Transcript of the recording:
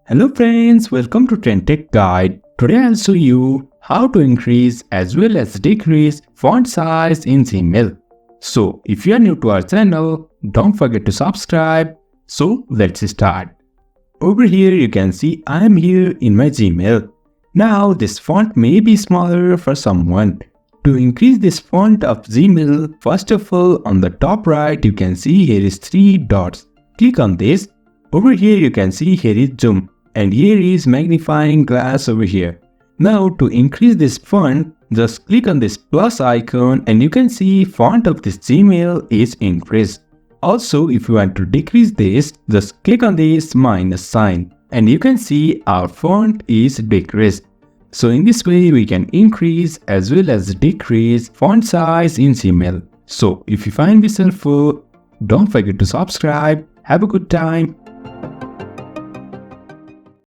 Hello friends, welcome to TrendTech Guide. Today I'll show you how to increase as well as decrease font size in Gmail. So if you are new to our channel, don't forget to subscribe. So let's start. Over here you can see I am here in my Gmail. Now this font may be smaller for someone. To increase this font of Gmail, first of all on the top right you can see here is 3 dots. Click on this. Over here you can see here is zoom. And here is magnifying glass over here. Now to increase this font, just click on this plus icon and you can see font of this Gmail is increased. Also if you want to decrease this, just click on this minus sign and you can see our font is decreased. So in this way we can increase as well as decrease font size in Gmail. So if you find this helpful, don't forget to subscribe. Have a good time.